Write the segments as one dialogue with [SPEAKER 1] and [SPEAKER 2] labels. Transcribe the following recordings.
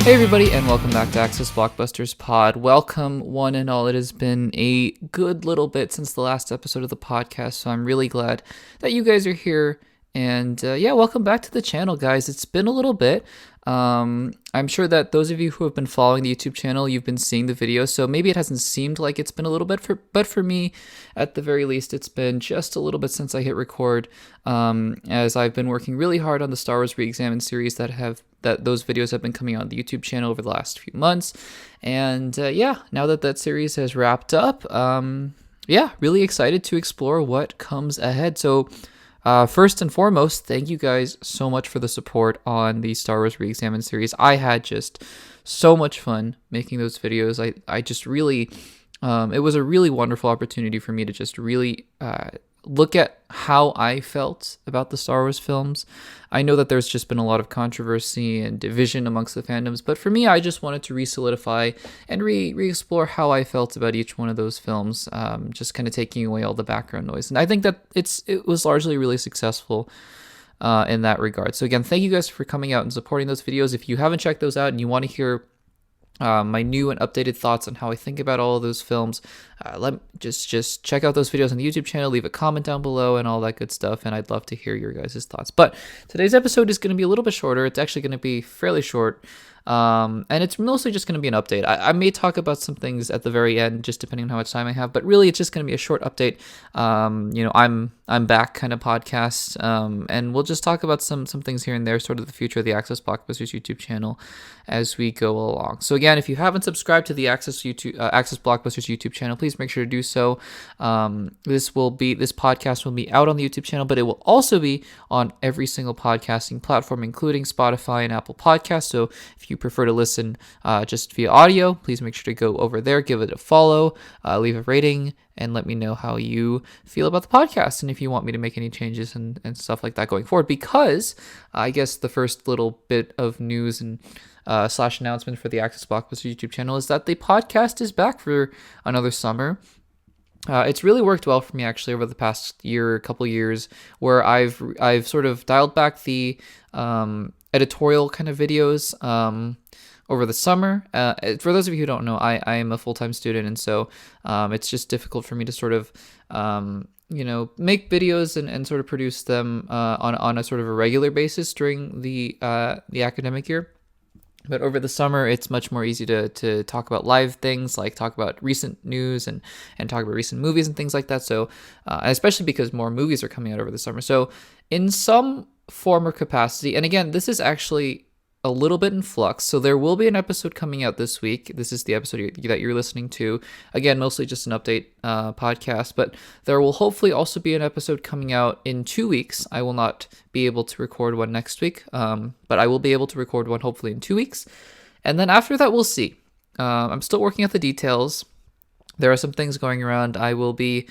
[SPEAKER 1] Hey everybody, and welcome back to Access Blockbusters Pod. Welcome, one and all. It has been a good little bit since the last episode of the podcast, so I'm really glad that you guys are here. And welcome back to the channel, guys. It's been a little bit. I'm sure that those of you who have been following the YouTube channel, you've been seeing the videos, so maybe it hasn't seemed like it's been a little bit, but for me, at the very least, it's been just a little bit since I hit record, as I've been working really hard on the Star Wars Re-Examined series that those videos have been coming out on the YouTube channel over the last few months, and now that series has wrapped up, really excited to explore what comes ahead. So first and foremost, thank you guys so much for the support on the Star Wars Re-Examined series. I had just so much fun making those videos. I just really, it was a really wonderful opportunity for me to just really look at how I felt about the Star Wars films. I know that there's just been a lot of controversy and division amongst the fandoms, but for me, I just wanted to re-solidify and re-explore how I felt about each one of those films, just kind of taking away all the background noise. And I think that it was largely really successful in that regard. So again, thank you guys for coming out and supporting those videos. If you haven't checked those out and you want to hear my new and updated thoughts on how I think about all of those films, just check out those videos on the YouTube channel, leave a comment down below and all that good stuff, and I'd love to hear your guys' thoughts. But today's episode is going to be a little bit shorter. It's actually going to be fairly short, and it's mostly just going to be an update. I may talk about some things at the very end, just depending on how much time I have, but really it's just going to be a short update. I'm back kind of podcast, and we'll just talk about some things here and there, sort of the future of the Access Blockbusters YouTube channel as we go along. So again, if you haven't subscribed to the Access Blockbusters YouTube channel, please make sure to do so. This podcast will be out on the YouTube channel, but it will also be on every single podcasting platform, including Spotify and Apple Podcasts. So if you prefer to listen just via audio, please make sure to go over there, give it a follow, leave a rating, and let me know how you feel about the podcast and if you want me to make any changes and stuff like that going forward. Because I guess the first little bit of news and / announcement for the Access Blockbusters YouTube channel is that the podcast is back for another summer. It's really worked well for me actually over the past couple years, where I've sort of dialed back the editorial kind of videos over the summer. For those of you who don't know, I am a full-time student, and so it's just difficult for me to sort of make videos and sort of produce them on a sort of a regular basis during the academic year. But over the summer, it's much more easy to talk about live things, like talk about recent news and talk about recent movies and things like that. So especially because more movies are coming out over the summer. So in some form or capacity, and again, this is actually a little bit in flux. So there will be an episode coming out this week. This is the episode that you're listening to. Again, mostly just an update podcast, but there will hopefully also be an episode coming out in 2 weeks. I will not be able to record one next week, but I will be able to record one hopefully in 2 weeks. And then after that, we'll see. I'm still working out the details. There are some things going around. I will be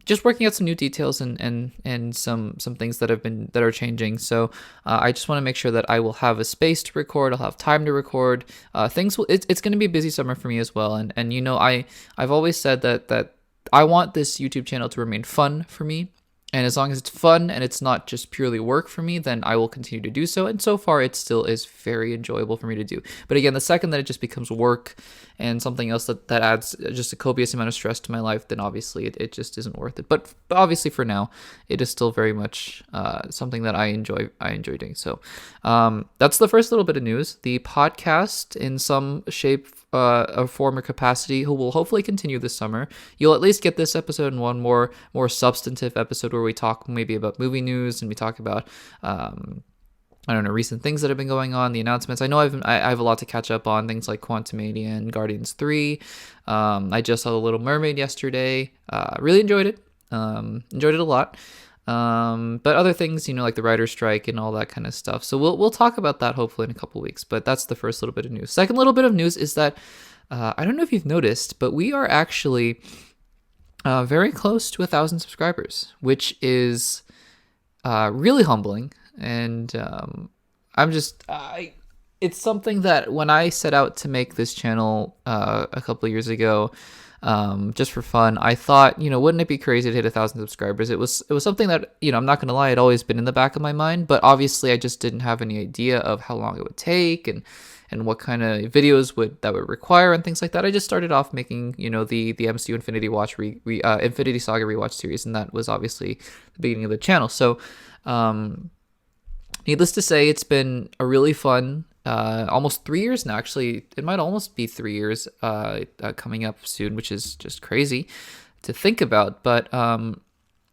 [SPEAKER 1] just working out some new details and some things that are changing. So I just want to make sure that I will have a space to record. I'll have time to record. It's going to be a busy summer for me as well. And I've always said that I want this YouTube channel to remain fun for me. And as long as it's fun and it's not just purely work for me, then I will continue to do so. And so far, it still is very enjoyable for me to do. But again, the second that it just becomes work and something else that adds just a copious amount of stress to my life, then obviously it just isn't worth it. But obviously for now, it is still very much something that I enjoy doing. So that's the first little bit of news. The podcast in some shape a form or capacity who will hopefully continue this summer. You'll at least get this episode and one more substantive episode where we talk maybe about movie news and we talk about recent things that have been going on, the announcements. I know I have a lot to catch up on, things like Quantumania and Guardians 3. I just saw The Little Mermaid yesterday. Really enjoyed it. Enjoyed it a lot. But other things, like the writer's strike and all that kind of stuff. So we'll talk about that hopefully in a couple weeks, but that's the first little bit of news. Second little bit of news is that, I don't know if you've noticed, but we are actually, very close to 1,000 subscribers, which is, really humbling. And, it's something that when I set out to make this channel, a couple of years ago, just for fun, I thought, wouldn't it be crazy to hit 1,000 subscribers? It was something that, I'm not gonna lie, had always been in the back of my mind, but obviously I just didn't have any idea of how long it would take and and what kind of videos would require and things like that. I just started off making, the MCU Infinity Saga rewatch series, and that was obviously the beginning of the channel. So needless to say, it's been a really fun almost 3 years now. Actually, it might almost be 3 years coming up soon, which is just crazy to think about. But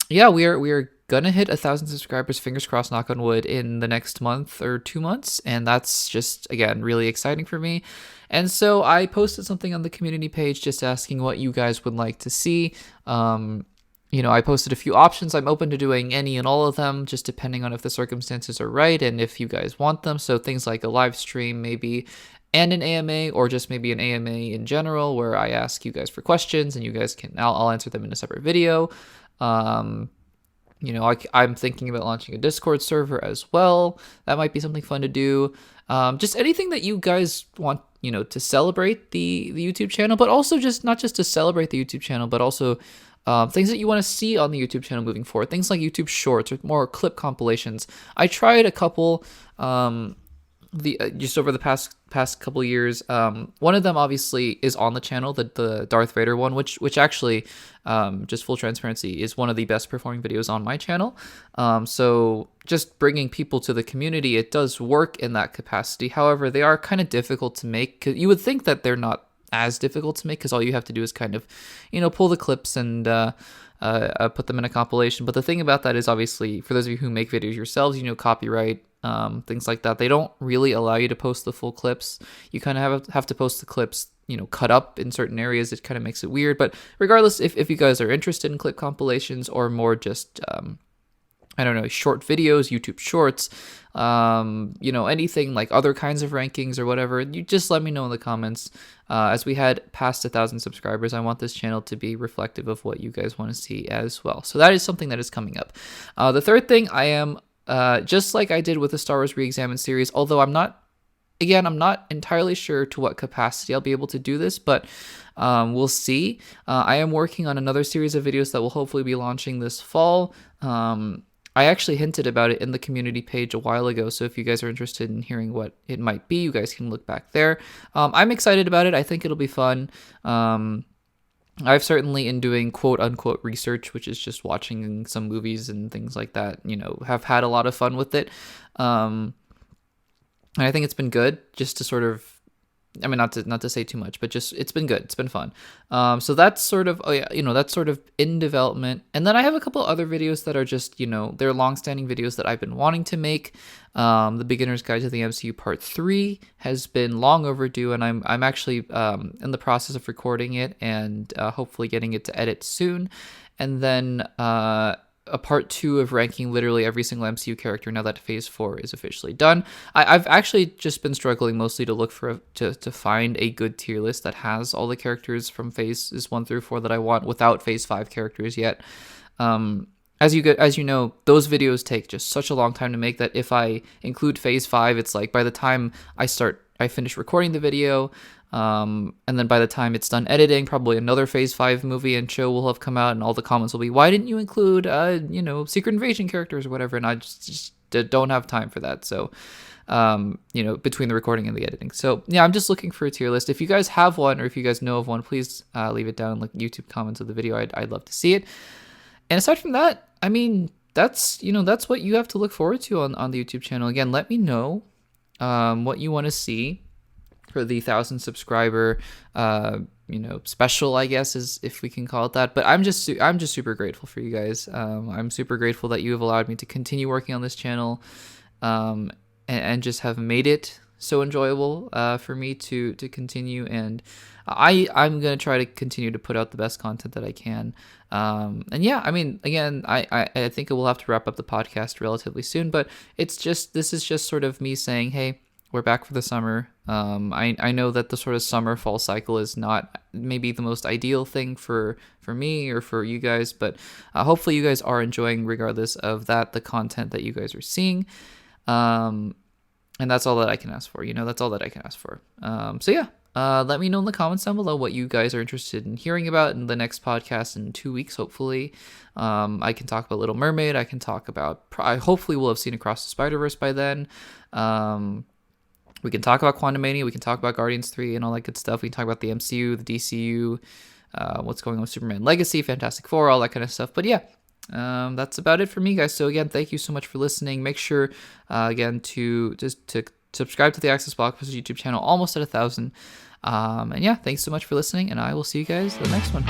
[SPEAKER 1] yeah, we are gonna hit 1,000 subscribers, fingers crossed, knock on wood, in the next month or 2 months, and that's just, again, really exciting for me. And so I posted something on the community page just asking what you guys would like to see. I posted a few options. I'm open to doing any and all of them, just depending on if the circumstances are right and if you guys want them. So things like a live stream maybe, and an AMA, or just maybe an AMA in general, where I ask you guys for questions and you guys I'll answer them in a separate video. I'm thinking about launching a Discord server as well. That might be something fun to do. Just anything that you guys want, to celebrate the YouTube channel, but also just not just to celebrate the YouTube channel, but also things that you want to see on the YouTube channel moving forward. Things like YouTube Shorts or more clip compilations. I tried a couple just over the past couple years. One of them obviously is on the channel, the Darth Vader one, which actually, just full transparency, is one of the best performing videos on my channel. So just bringing people to the community, it does work in that capacity. However, they are kind of difficult to make. 'Cause you would think that they're not as difficult to make, because all you have to do is kind of, pull the clips and put them in a compilation. But the thing about that is, obviously, for those of you who make videos yourselves, copyright, things like that, they don't really allow you to post the full clips. You kind of have to post the clips, cut up in certain areas. It kind of makes it weird. But regardless, if you guys are interested in clip compilations or more just short videos, YouTube Shorts, anything like other kinds of rankings or whatever, you just let me know in the comments. As we head past 1,000 subscribers, I want this channel to be reflective of what you guys want to see as well. So that is something that is coming up. The third thing, I am, just like I did with the Star Wars Reexamined series, although I'm not entirely sure to what capacity I'll be able to do this, but we'll see. I am working on another series of videos that will hopefully be launching this fall. I actually hinted about it in the community page a while ago, so if you guys are interested in hearing what it might be, you guys can look back there. I'm excited about it. I think it'll be fun. I've certainly, in doing quote-unquote research, which is just watching some movies and things like that, have had a lot of fun with it. And I think it's been good just to sort of, not to say too much, but just, it's been good. It's been fun. So that's sort of, that's sort of in development. And then I have a couple other videos that are just, they're long-standing videos that I've been wanting to make. The Beginner's Guide to the MCU Part 3 has been long overdue, and I'm actually in the process of recording it and hopefully getting it to edit soon. And then a part 2 of ranking literally every single MCU character now that Phase 4 is officially done. I've actually just been struggling mostly to look to find a good tier list that has all the characters from Phases 1 through 4 that I want without Phase 5 characters yet. As you know, those videos take just such a long time to make that if I include Phase 5, it's like by the time I finish recording the video, and then by the time it's done editing, probably another Phase 5 movie and show will have come out, and all the comments will be, why didn't you include, Secret Invasion characters or whatever, and I just don't have time for that, so, between the recording and the editing. So, yeah, I'm just looking for a tier list. If you guys have one, or if you guys know of one, please leave it down in the YouTube comments of the video. I'd love to see it. And aside from that, that's what you have to look forward to on the YouTube channel. Again, let me know what you want to see for the 1,000 subscriber special, I guess, is, if we can call it that. But I'm just super grateful for you guys. I'm super grateful that you have allowed me to continue working on this channel, and just have made it so enjoyable for me to continue. And I'm gonna try to continue to put out the best content that I can. And yeah, again, I think we'll have to wrap up the podcast relatively soon, but this is just sort of me saying, hey, we're back for the summer. I know that the sort of summer-fall cycle is not maybe the most ideal thing for me or for you guys, but hopefully you guys are enjoying, regardless of that, the content that you guys are seeing. And that's all that I can ask for. That's all that I can ask for. So yeah, let me know in the comments down below what you guys are interested in hearing about in the next podcast in 2 weeks, hopefully. I can talk about Little Mermaid. I can talk about, hopefully we'll have seen Across the Spider-Verse by then. We can talk about Quantum Mania. We can talk about Guardians 3 and all that good stuff. We can talk about the MCU, the DCU, what's going on with Superman Legacy, Fantastic Four, all that kind of stuff. But yeah, that's about it for me, guys. So again, thank you so much for listening. Make sure, again, to subscribe to the Access Blockbusters YouTube channel, almost at 1,000. And yeah, thanks so much for listening, and I will see you guys in the next one.